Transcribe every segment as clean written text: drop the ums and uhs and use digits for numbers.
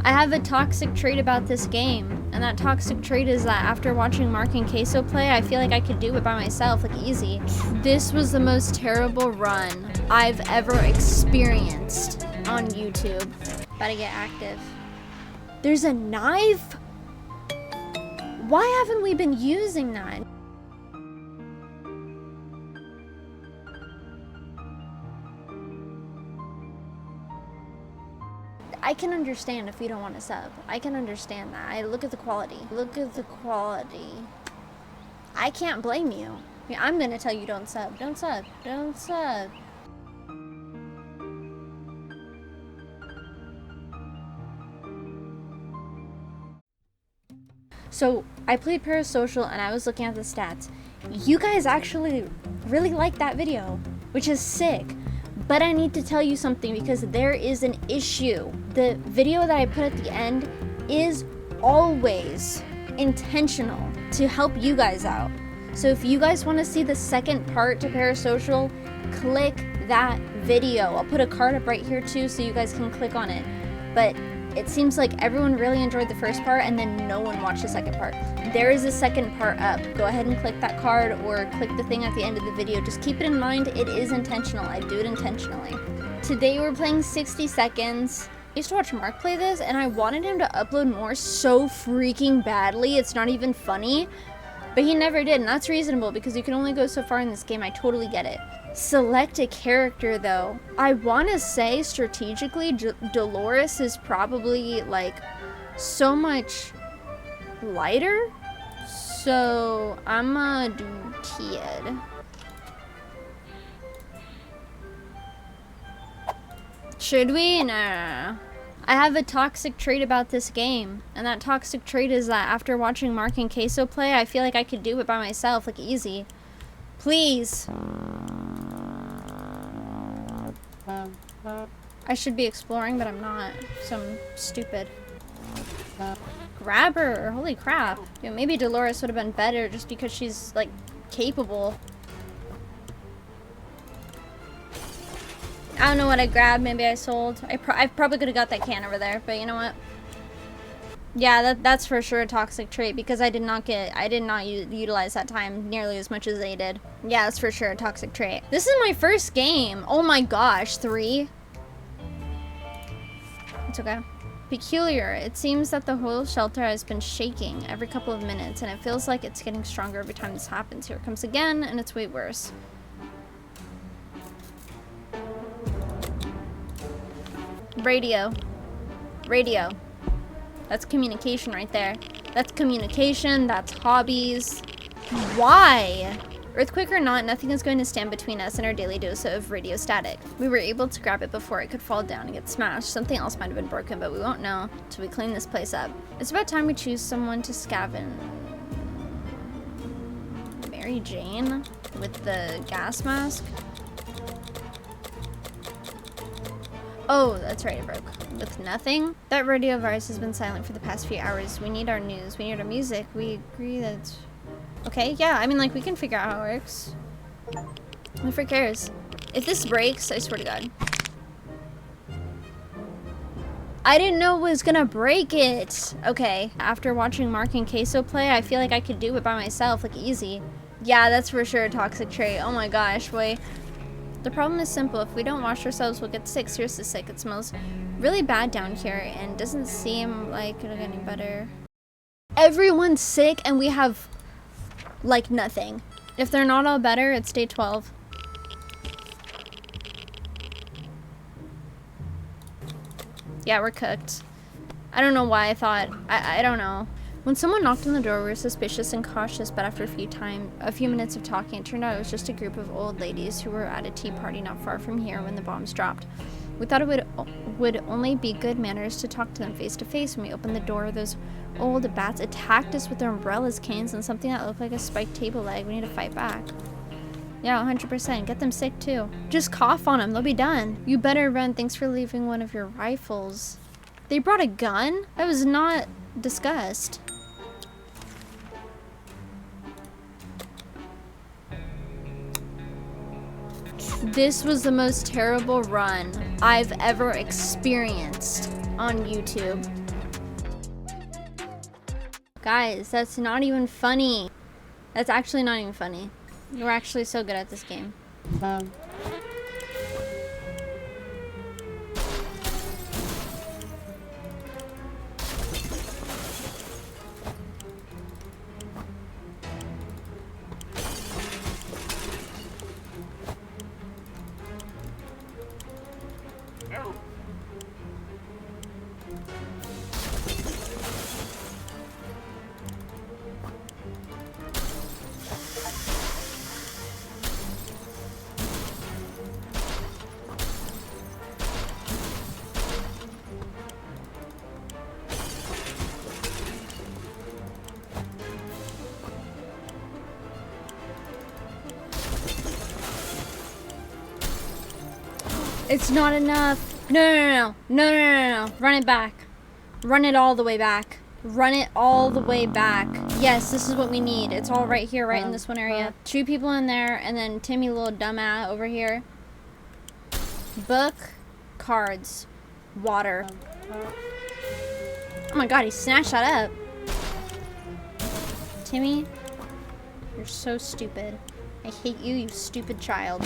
I have a toxic trait about this game, and that toxic trait is that after watching Mark and CaseOh play, I feel like I could do it by myself, like easy. This was the most terrible run I've ever experienced on YouTube. About to get active. There's a knife? Why haven't we been using that? I can understand if you don't want to sub. I can understand that. Look at the quality. Look at the quality. I can't blame you. I'm gonna tell you don't sub. Don't sub. Don't sub. So I played Parasocial and I was looking at the stats. You guys actually really liked that video, which is sick. But I need to tell you something because there is an issue. The video that I put at the end is always intentional to help you guys out. So if you guys want to see the second part to Parasocial, click that video. I'll put a card up right here too so you guys can click on it. But it seems like everyone really enjoyed the first part and then no one watched the second part. There is a second part up. Go ahead and click that card or click the thing at the end of the video. Just keep it in mind, it is intentional. I do it intentionally. Today we're playing 60 seconds. I used to watch Mark play this and I wanted him to upload more so freaking badly. It's not even funny. But he never did, and that's reasonable because you can only go so far in this game. I totally get it. Select a character though. I want to say strategically Dolores is probably like so much lighter. So I'm gonna do Tied. Should we? No. I have a toxic trait about this game, and that toxic trait is that after watching Mark and CaseOh play, I feel like I could do it by myself, like easy. Please. I should be exploring, but I'm not, so I'm stupid. Grab her, holy crap. You know, maybe Dolores would have been better just because she's, like, capable. I don't know what I grabbed, maybe I sold. I probably could have got that can over there, but you know what? Yeah, that's for sure a toxic trait because I did not utilize that time nearly as much as they did. Yeah, that's for sure a toxic trait. This is my first game. Oh my gosh, 3. It's okay. Peculiar. It seems that the whole shelter has been shaking every couple of minutes and it feels like it's getting stronger every time this happens. Here it comes again and it's way worse. Radio. Radio. That's communication right there. That's communication. That's hobbies. Why? Earthquake or not, nothing is going to stand between us and our daily dose of radio static. We were able to grab it before it could fall down and get smashed. Something else might have been broken, but we won't know until we clean this place up. It's about time we choose someone to scavenge. Mary Jane with the gas mask. Oh, that's right, it broke. With nothing? That radio of ours has been silent for the past few hours. We need our news. We need our music. We agree that... Okay, yeah, I mean, like, we can figure out how it works. Who the frick cares? If this breaks, I swear to God. I didn't know it was gonna break it! Okay, after watching Mark and CaseOh play, I feel like I could do it by myself, like, easy. Yeah, that's for sure a toxic trait. Oh my gosh, wait. The problem is simple. If we don't wash ourselves, we'll get sick. Seriously sick. It smells really bad down here and doesn't seem like it'll get any better. Everyone's sick and we have, like, nothing. If they're not all better, it's day 12. Yeah, we're cooked. I don't know why I thought... I don't know. When someone knocked on the door, we were suspicious and cautious, but after a few minutes of talking, it turned out it was just a group of old ladies who were at a tea party not far from here when the bombs dropped. We thought it would only be good manners to talk to them face to face. When we opened the door, those old bats attacked us with their umbrellas, canes, and something that looked like a spiked table leg. We need to fight back. Yeah, 100%. Get them sick, too. Just cough on them. They'll be done. You better run. Thanks for leaving one of your rifles. They brought a gun? I was not discussed. This was the most terrible run I've ever experienced on YouTube. Guys, that's not even funny. That's actually not even funny. We're actually so good at this game. It's not enough. No. Run it back. Run it all the way back. Run it all the way back. Yes, this is what we need. It's all right here, right in this one area. 2 people in there, and then Timmy, little dumbass, over here. Book, cards, water. Oh my god, he snatched that up. Timmy, you're so stupid. I hate you, you stupid child.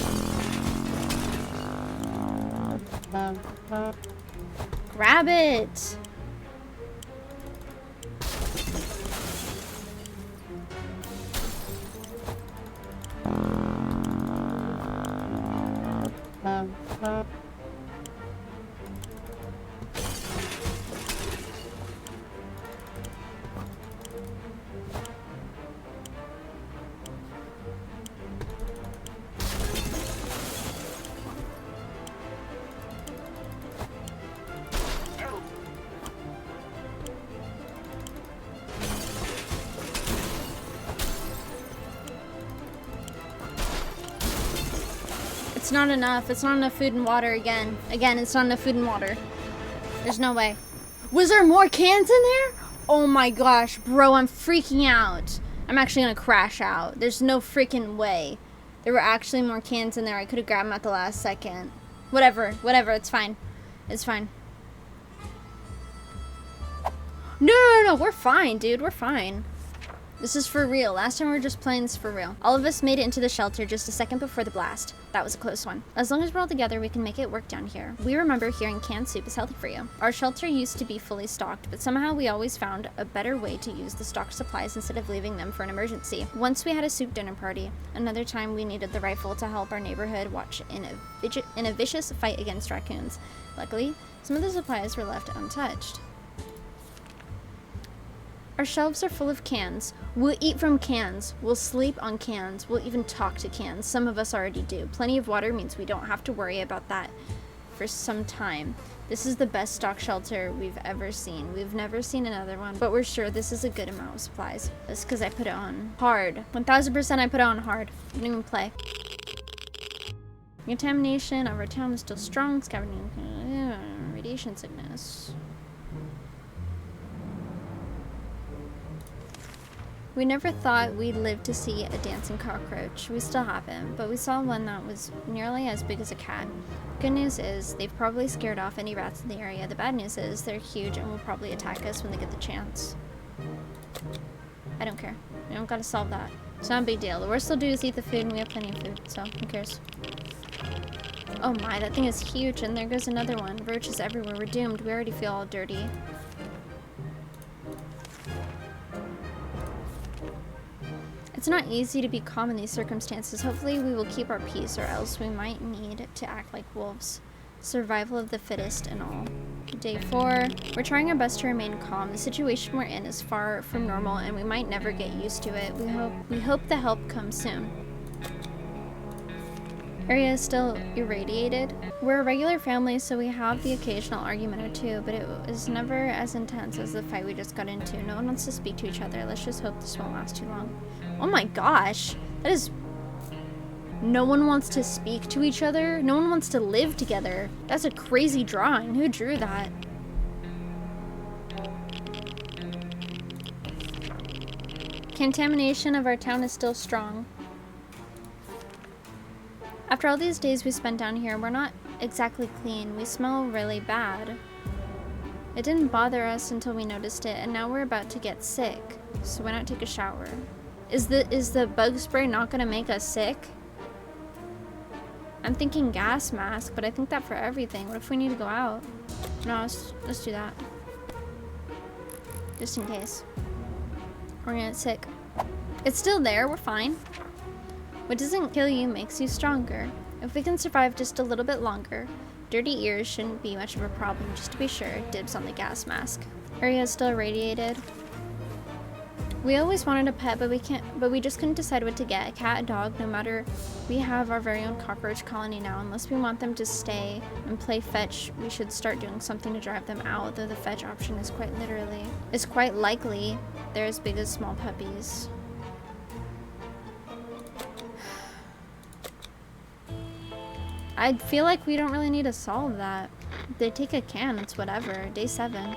Grab it! It's not enough. It's not enough food and water again. Again, it's not enough food and water. There's no way. Was there more cans in there? Oh my gosh, bro, I'm freaking out. I'm actually gonna crash out. There's no freaking way. There were actually more cans in there. I could have grabbed them at the last second. Whatever, it's fine. It's fine. No, we're fine, dude. We're fine. This is for real. Last time we were just playing this for real. All of us made it into the shelter just a second before the blast. That was a close one. As long as we're all together, we can make it work down here. We remember hearing canned soup is healthy for you. Our shelter used to be fully stocked, but somehow we always found a better way to use the stocked supplies instead of leaving them for an emergency. Once we had a soup dinner party. Another time we needed the rifle to help our neighborhood watch in a vicious fight against raccoons. Luckily, some of the supplies were left untouched. Our shelves are full of cans. We'll eat from cans. We'll sleep on cans. We'll even talk to cans. Some of us already do. Plenty of water means we don't have to worry about that for some time. This is the best stock shelter we've ever seen. We've never seen another one, but we're sure this is a good amount of supplies. That's because I put it on hard. 1000% I put it on hard. I didn't even play. Contamination of our town is still strong. Scavenging radiation sickness. We never thought we'd live to see a dancing cockroach. We still haven't, but we saw one that was nearly as big as a cat. Good news is, they've probably scared off any rats in the area. The bad news is, they're huge and will probably attack us when they get the chance. I don't care. We don't gotta solve that. It's not a big deal. The worst they'll do is eat the food, and we have plenty of food, so who cares? Oh my, that thing is huge, and there goes another one. Roaches everywhere. We're doomed. We already feel all dirty. It's not easy to be calm in these circumstances. Hopefully we will keep our peace, or else we might need to act like wolves. Survival of the fittest and all. Day 4. We're trying our best to remain calm. The situation we're in is far from normal, and we might never get used to it. We hope the help comes soon. Area is still irradiated. We're a regular family, so we have the occasional argument or two, but it was never as intense as the fight we just got into. No one wants to speak to each other. Let's just hope this won't last too long. Oh my gosh, that is... No one wants to speak to each other? No one wants to live together? That's a crazy drawing. Who drew that? Contamination of our town is still strong. After all these days we spent down here, we're not exactly clean. We smell really bad. It didn't bother us until we noticed it, and now we're about to get sick. So why not take a shower? Is the bug spray not gonna make us sick? I'm thinking gas mask, but I think that for everything. What if we need to go out? No, let's do that. Just in case. We're gonna get sick. It's still there, we're fine. What doesn't kill you makes you stronger. If we can survive just a little bit longer, dirty ears shouldn't be much of a problem. Just to be sure, dibs on the gas mask. Area is still irradiated. We always wanted a pet, but we just couldn't decide what to get. A cat, a dog, no matter. We have our very own cockroach colony now. Unless we want them to stay and play fetch, we should start doing something to drive them out, though the fetch option is quite likely they're as big as small puppies. I feel like we don't really need to solve that. They take a can, it's whatever. Day 7.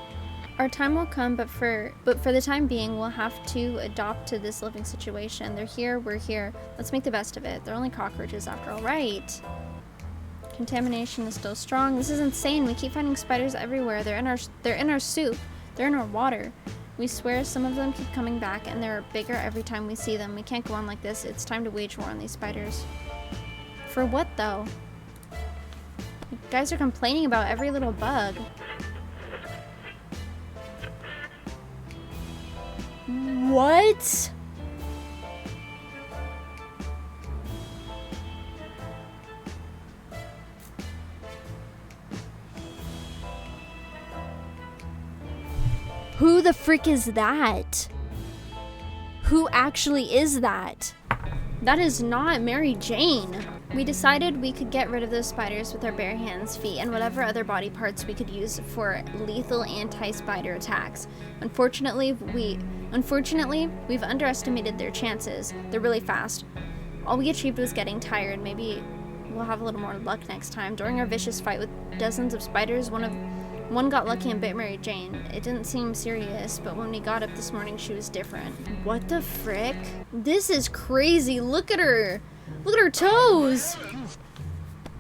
Our time will come, but for the time being, we'll have to adopt to this living situation. They're here, we're here. Let's make the best of it. They're only cockroaches after all. Right. Contamination is still strong. This is insane. We keep finding spiders everywhere. They're in our soup. They're in our water. We swear some of them keep coming back, and they're bigger every time we see them. We can't go on like this. It's time to wage war on these spiders. For what, though? You guys are complaining about every little bug. What? Who the frick is that? Who actually is that? That is not Mary Jane. We decided we could get rid of those spiders with our bare hands, feet, and whatever other body parts we could use for lethal anti-spider attacks. Unfortunately, we've underestimated their chances. They're really fast. All we achieved was getting tired. Maybe we'll have a little more luck next time. During our vicious fight with dozens of spiders, one got lucky and bit Mary Jane. It didn't seem serious, but when we got up this morning, she was different. What the frick? This is crazy. Look at her. Look at her toes.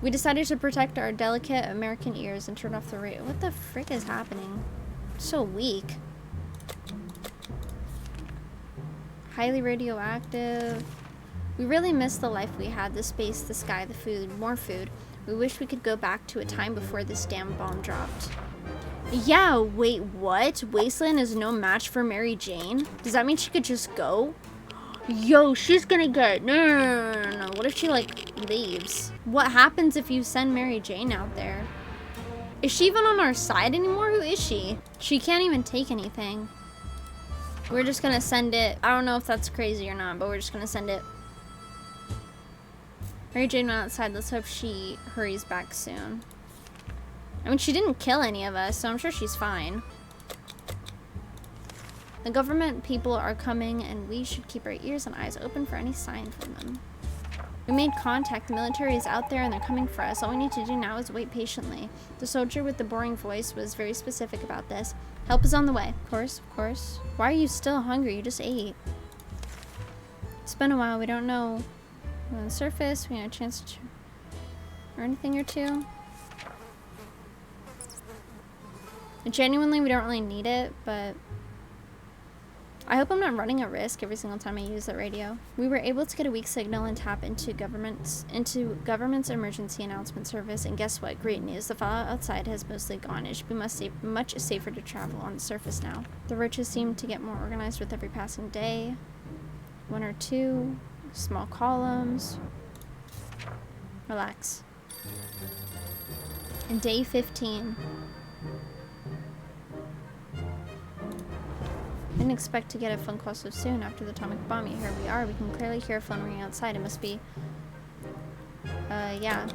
We decided to protect our delicate American ears and turn off the radio. What the frick is happening? So weak. Highly radioactive. We really miss the life we had, the space, the sky, the food, more food. We wish we could go back to a time before this damn bomb dropped. Yeah, wait, what? Wasteland is no match for Mary Jane? Does that mean she could just go? Yo, she's gonna get... No. What if she, like, leaves? What happens if you send Mary Jane out there? Is she even on our side anymore? Who is she? She can't even take anything. We're just gonna send it. I don't know if that's crazy or not, but we're just gonna send it. Mary Jane went outside. Let's hope she hurries back soon. I mean, she didn't kill any of us, so I'm sure she's fine. The government people are coming, and we should keep our ears and eyes open for any sign from them. We made contact. The military is out there, and they're coming for us. All we need to do now is wait patiently. The soldier with the boring voice was very specific about this. Help is on the way. Of course. Why are you still hungry? You just ate. It's been a while. We don't know. On the surface, we had a chance to or anything or two. Genuinely, we don't really need it, but I hope I'm not running a risk every single time I use that radio. We were able to get a weak signal and tap into government's emergency announcement service, and guess what? Great news. The fallout outside has mostly gone. It should be much safer to travel on the surface now. The roaches seem to get more organized with every passing day. 1 or 2 small columns. Relax. And day 15. Didn't expect to get a phone call so soon after the atomic bomb. Here we are. We can clearly hear a phone ringing outside. It must be... yeah.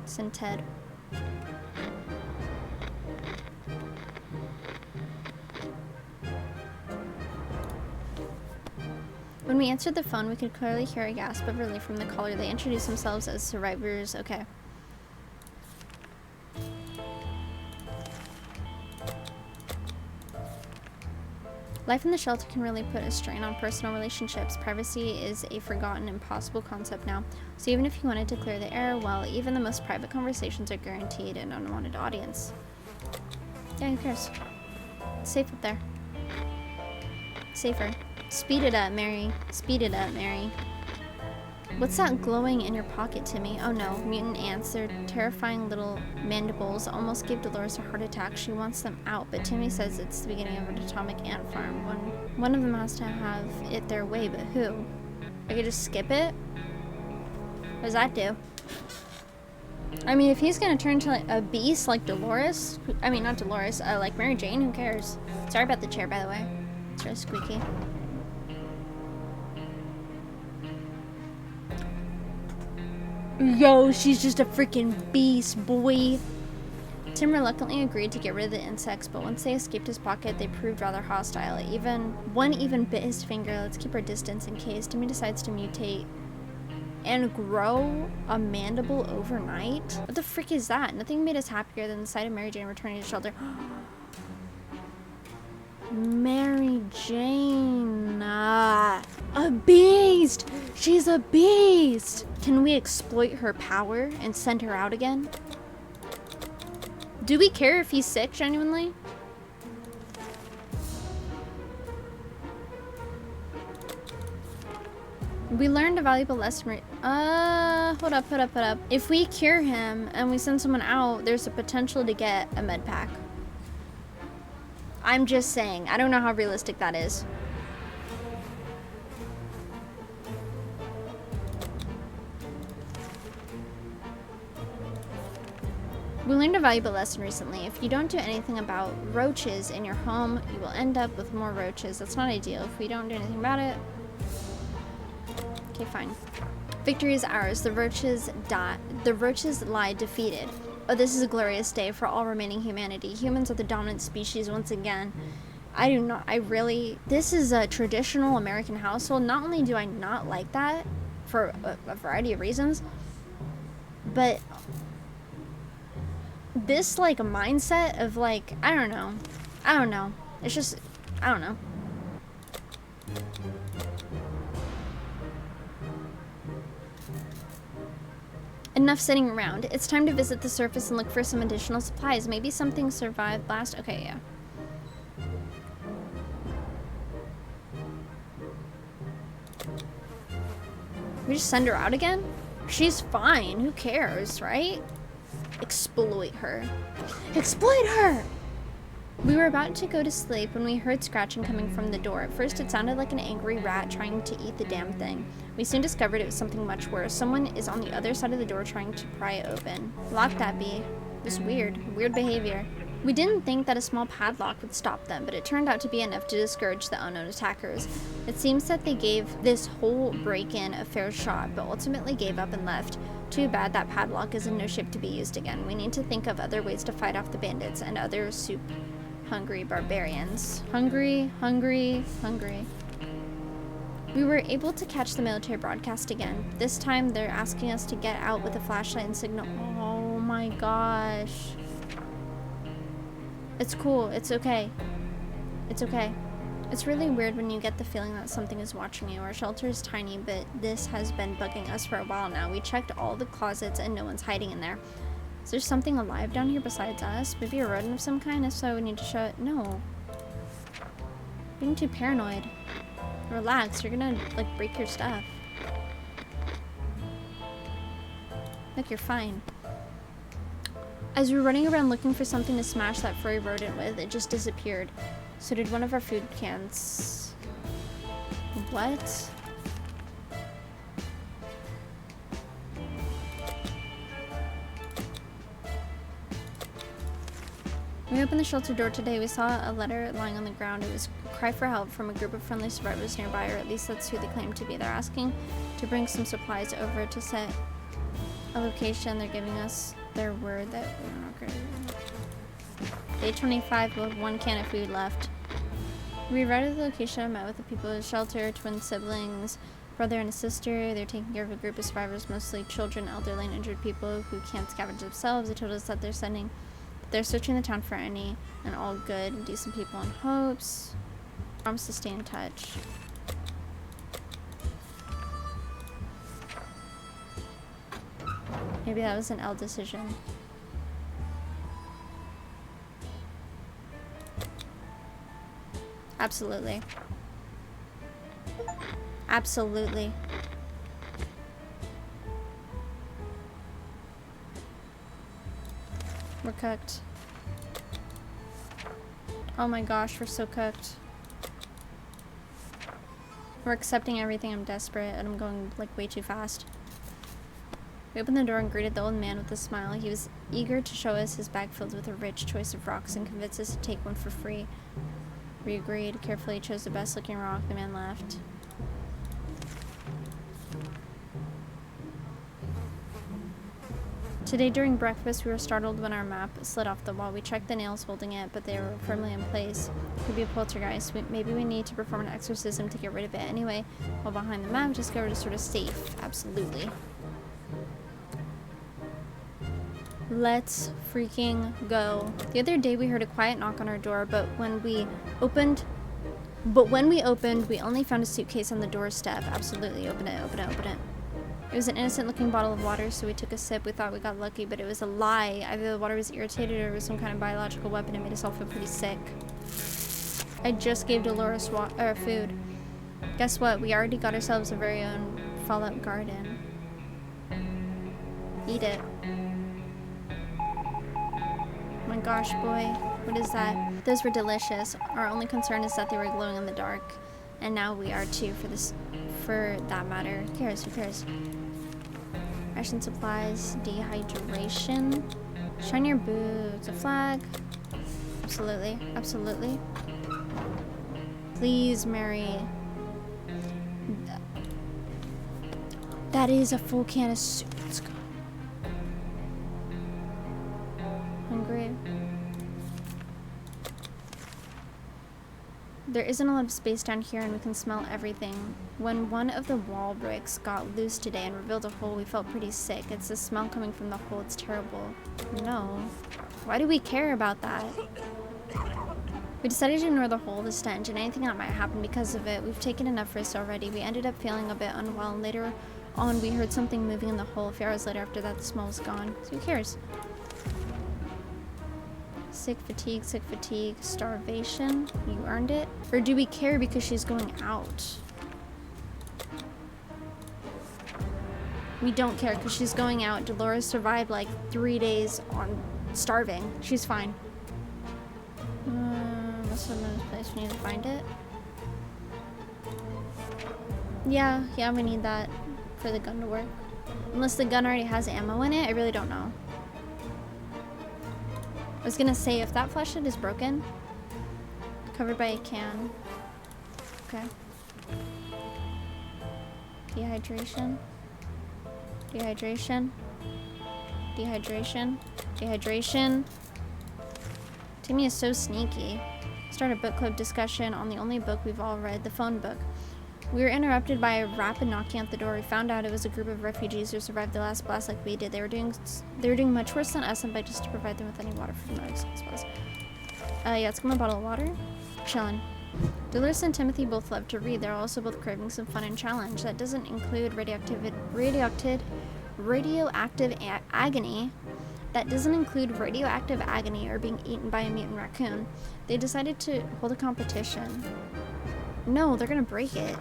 Send Ted. When we answered the phone, we could clearly hear a gasp of relief from the caller. They introduced themselves as survivors. Okay. Life in the shelter can really put a strain on personal relationships. Privacy is a forgotten, impossible concept now. So even if you wanted to clear the air, well, even the most private conversations are guaranteed an unwanted audience. Yeah, who cares? It's safe up there. Safer. Speed it up, Mary. Speed it up, Mary. What's that glowing in your pocket, Timmy? Oh no, mutant ants. Their terrifying little mandibles almost gave Dolores a heart attack. She wants them out, but Timmy says it's the beginning of an atomic ant farm. One of them has to have it their way, but who? I could just skip it? What does that do? I mean, if he's gonna turn to like a beast like Dolores, I mean, not Dolores, like Mary Jane, who cares? Sorry about the chair, by the way. It's really squeaky. Yo, she's just a freaking beast, boy. Tim reluctantly agreed to get rid of the insects, but once they escaped his pocket, they proved rather hostile. One even bit his finger. Let's keep our distance in case Timmy decides to mutate and grow a mandible overnight. What the frick is that? Nothing made us happier than the sight of Mary Jane returning to shelter. Mary Jane. A beast! She's a beast! Can we exploit her power and send her out again? Do we care if he's sick, genuinely? We learned a valuable lesson. Hold up. If we cure him and we send someone out, there's a potential to get a med pack. I'm just saying. I don't know how realistic that is. We learned a valuable lesson recently. If you don't do anything about roaches in your home, you will end up with more roaches. That's not ideal. If we don't do anything about it... Okay, fine. Victory is ours. The roaches lie defeated. Oh, this is a glorious day for all remaining humanity. Humans are the dominant species once again. This is a traditional American household. Not only do I not like that for a variety of reasons, but this, like, mindset of, like, I don't know. It's just, I don't know. Enough sitting around. It's time to visit the surface and look for some additional supplies. Maybe something survived last... Okay, yeah. We just send her out again? She's fine. Who cares, right? Exploit her. Exploit her! We were about to go to sleep when we heard scratching coming from the door. At first, it sounded like an angry rat trying to eat the damn thing. We soon discovered it was something much worse. Someone is on the other side of the door trying to pry it open. Lock that be. This weird behavior. We didn't think that a small padlock would stop them, but it turned out to be enough to discourage the unknown attackers. It seems that they gave this whole break-in a fair shot, but ultimately gave up and left. Too bad that padlock is in no shape to be used again. We need to think of other ways to fight off the bandits and other soup-hungry barbarians. Hungry. We were able to catch the military broadcast again. This time, they're asking us to get out with a flashlight and signal. Oh my gosh. It's cool. It's okay. It's okay. It's really weird when you get the feeling that something is watching you. Our shelter is tiny, but this has been bugging us for a while now. We checked all the closets and no one's hiding in there. Is there something alive down here besides us? Maybe a rodent of some kind? If so, we need to show it. No. Being too paranoid. Relax. You're gonna, like, break your stuff. Look, you're fine. As we were running around looking for something to smash that furry rodent with, it just disappeared. So did one of our food cans. What? When we opened the shelter door today, we saw a letter lying on the ground. It was a cry for help from a group of friendly survivors nearby, or at least that's who they claim to be. They're asking to bring some supplies over to set a location. They're giving us their word that we're not going to... Day 25, we have one can of food left. We arrived at the location and met with the people of the shelter, twin siblings, brother and a sister. They're taking care of a group of survivors, mostly children, elderly, and injured people who can't scavenge themselves. They told us that they're searching the town for any and all good and decent people and hopes. Promise to stay in touch. Maybe that was an L decision. Absolutely. Absolutely. We're cooked. Oh my gosh, we're so cooked. We're accepting everything. I'm desperate and I'm going like way too fast. We opened the door and greeted the old man with a smile. He was eager to show us his bag filled with a rich choice of rocks and convince us to take one for free. We agreed, carefully chose the best looking rock. The man left. Today during breakfast, we were startled when our map slid off the wall. We checked the nails holding it, but they were firmly in place. It could be a poltergeist. Maybe we need to perform an exorcism to get rid of it. Anyway, while behind the map, discovered is sort of safe. Absolutely. Let's freaking go. The other day we heard a quiet knock on our door, but when we opened, we only found a suitcase on the doorstep. Absolutely. Open it, open it, open it. It was an innocent-looking bottle of water, so we took a sip. We thought we got lucky, but it was a lie. Either the water was irritated or it was some kind of biological weapon. It made us all feel pretty sick. I just gave Dolores food. Guess what? We already got ourselves our very own Fallout garden. Eat it. Oh my gosh, boy. What is that? Those were delicious. Our only concern is that they were glowing in the dark. And now we are too, for that matter. Who cares? Who cares? Ration supplies, dehydration. Shine your boots. A flag. Absolutely. Absolutely. Please, Mary. That is a full can of soup. Let's go. Hungry. There isn't a lot of space down here and we can smell everything. When one of the wall bricks got loose today and revealed a hole, we felt pretty sick. It's the smell coming from the hole. It's terrible. No. Why do we care about that? We decided to ignore the hole, the stench, and anything that might happen because of it. We've taken enough risks already. We ended up feeling a bit unwell, and later on we heard something moving in the hole. A few hours later after that, the smell was gone. So who cares? Sick fatigue, starvation. You earned it. Or do we care because she's going out? We don't care because she's going out. Dolores survived like 3 days on starving. She's fine. What's another place? We need to find it. Yeah, we need that for the gun to work. Unless the gun already has ammo in it, I really don't know. I was gonna say, if that flashlight is broken, covered by a can. Okay. Dehydration. Dehydration. Dehydration. Dehydration. Timmy is so sneaky. Start a book club discussion on the only book we've all read, the phone book. We were interrupted by a rapid knocking at the door. We found out it was a group of refugees who survived the last blast like we did. They were doing much worse than us, and by just to provide them with any water for the night, I suppose. Yeah, let's get my bottle of water. Chillin'. Dolores and Timothy both love to read. They're also both craving some fun and challenge. That doesn't include radioactive agony. That doesn't include radioactive agony or being eaten by a mutant raccoon. They decided to hold a competition. No, they're gonna break it.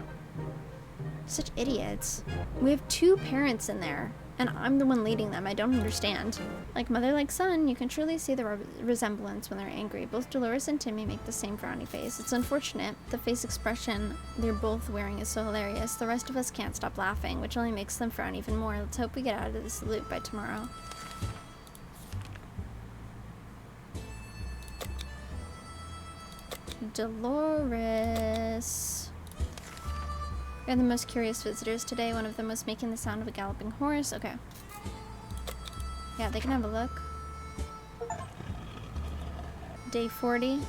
Such idiots. We have 2 parents in there, and I'm the one leading them. I don't understand. Like mother, like son, you can truly see the resemblance when they're angry. Both Dolores and Timmy make the same frowny face. It's unfortunate. The face expression they're both wearing is so hilarious. The rest of us can't stop laughing, which only makes them frown even more. Let's hope we get out of this loop by tomorrow. Dolores. You're the most curious visitors today. One of them was making the sound of a galloping horse. Okay. Yeah, they can have a look. Day 40.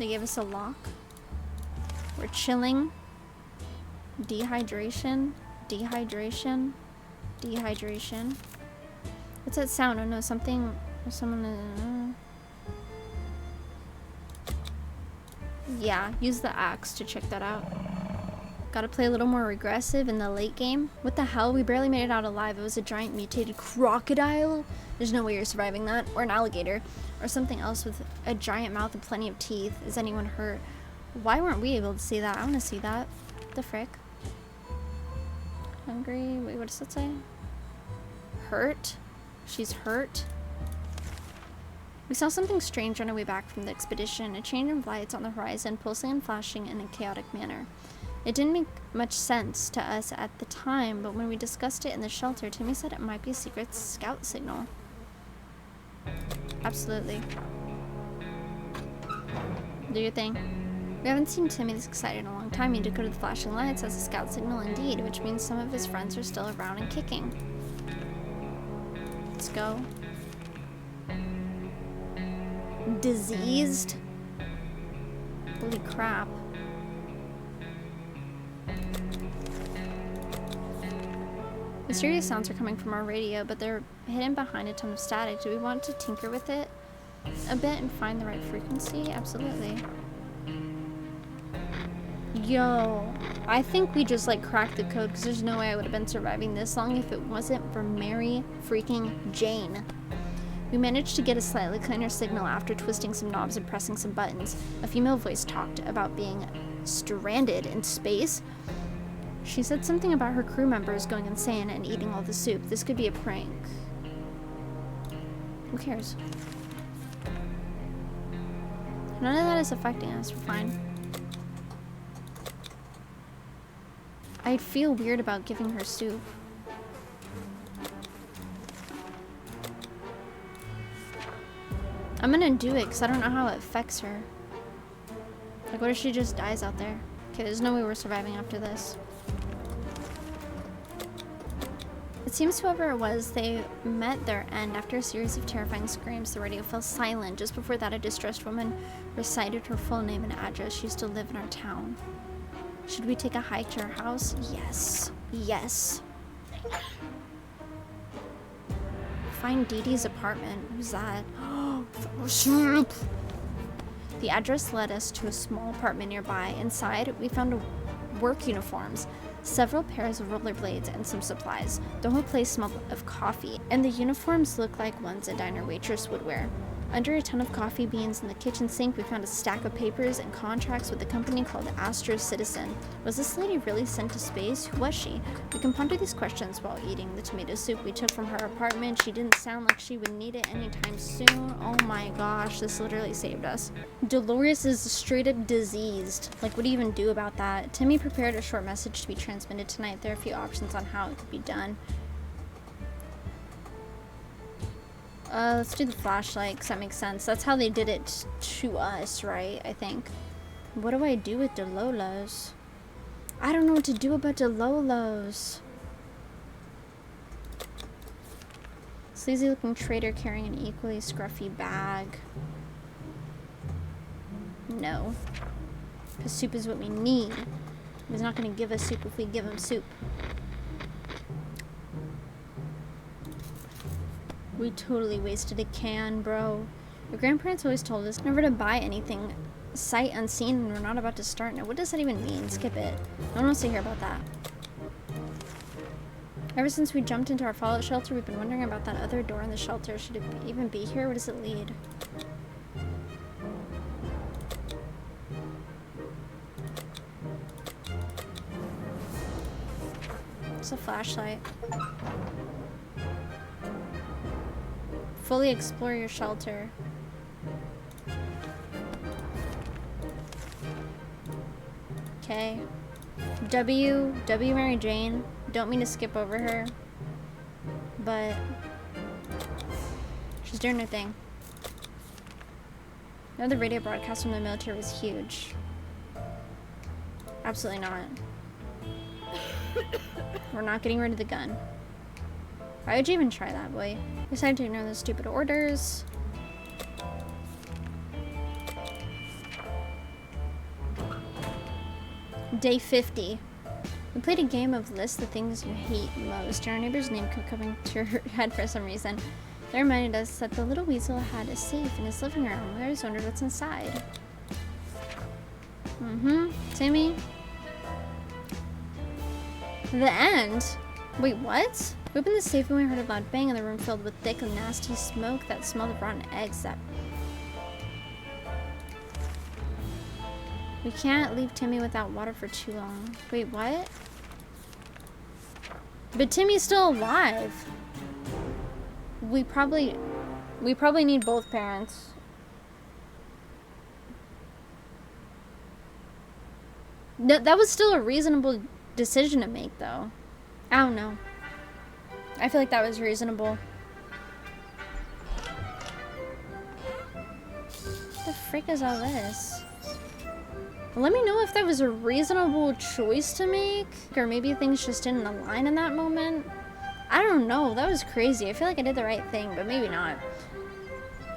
They gave us a lock. We're chilling. Dehydration. Dehydration. Dehydration. What's that sound? Oh no, something... Someone... Yeah, use the axe to check that out. Gotta play a little more aggressive in the late game. What the hell? We barely made it out alive. It was a giant mutated crocodile. There's no way you're surviving that. Or an alligator. Or something else with a giant mouth and plenty of teeth. Is anyone hurt? Why weren't we able to see that? I want to see that. The frick? Hungry? Wait, what does that say? Hurt? She's hurt? We saw something strange on our way back from the expedition. A chain of lights on the horizon, pulsing and flashing in a chaotic manner. It didn't make much sense to us at the time, but when we discussed it in the shelter, Timmy said it might be a secret scout signal. Absolutely. Do your thing. We haven't seen Timmy this excited in a long time. He did go to the flashing lights as a scout signal indeed, which means some of his friends are still around and kicking. Let's go. Diseased? Holy crap. Mysterious sounds are coming from our radio, but they're hidden behind a ton of static. Do we want to tinker with it a bit and find the right frequency? Absolutely. Yo, I think we just like cracked the code, because there's no way I would have been surviving this long if it wasn't for Mary freaking Jane. We managed to get a slightly cleaner signal after twisting some knobs and pressing some buttons. A female voice talked about being stranded in space. She said something about her crew members going insane and eating all the soup. This could be a prank. Who cares? None of that is affecting us. We're fine. I'd feel weird about giving her soup. I'm gonna do it because I don't know how it affects her. Like, what if she just dies out there? Okay, there's no way we're surviving after this. It seems whoever it was, they met their end. After a series of terrifying screams, the radio fell silent. Just before that, a distressed woman recited her full name and address. She used to live in our town. Should we take a hike to her house? Yes. Yes. Find Dee Dee's apartment. Who's that? Soup! The address led us to a small apartment nearby. Inside, we found work uniforms, several pairs of rollerblades, and some supplies. The whole place smelled of coffee, and the uniforms looked like ones a diner waitress would wear. Under a ton of coffee beans in the kitchen sink, we found a stack of papers and contracts with a company called Astro Citizen. Was this lady really sent to space? Who was she? We can ponder these questions while eating the tomato soup we took from her apartment. She didn't sound like she would need it anytime soon. Oh my gosh, this literally saved us. Dolores is straight up diseased. Like, what do you even do about that? Timmy prepared a short message to be transmitted tonight. There are a few options on how it could be done. Let's do the flashlight, because that makes sense. That's how they did it to us, right? I think. What do I do with Dololos? I don't know what to do about Dololos. Sleazy looking trader carrying an equally scruffy bag. No. Because soup is what we need. He's not going to give us soup if we give him soup. We totally wasted a can, bro. Your grandparents always told us never to buy anything sight unseen when we're not about to start. Now, what does that even mean? Skip it. No one wants to hear about that. Ever since we jumped into our fallout shelter, we've been wondering about that other door in the shelter. Should it even be here? Where does it lead? It's a flashlight. Fully explore your shelter. Okay. W Mary Jane. Don't mean to skip over her, but she's doing her thing. No, the radio broadcast from the military was huge. Absolutely not. We're not getting rid of the gun. Why would you even try that, boy? Decided to ignore those stupid orders. Day 50. We played a game of list the things you hate most, and our neighbor's name kept coming to her head for some reason. They reminded us that the little weasel had a safe in his living room. We always wondered what's inside. Timmy? The end? Wait, what? We opened the safe and we heard a loud bang in the room filled with thick and nasty smoke that smelled of rotten eggs that... We can't leave Timmy without water for too long. Wait, what? But Timmy's still alive. We probably need both parents. No, that was still a reasonable decision to make, though. I don't know. I feel like that was reasonable. What the frick is all this? Let me know if that was a reasonable choice to make, or maybe things just didn't align in that moment. I don't know. That was crazy. I feel like I did the right thing, but maybe not.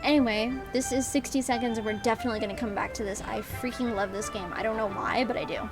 Anyway, this is 60 seconds, and we're definitely going to come back to this. I freaking love this game. I don't know why, but I do.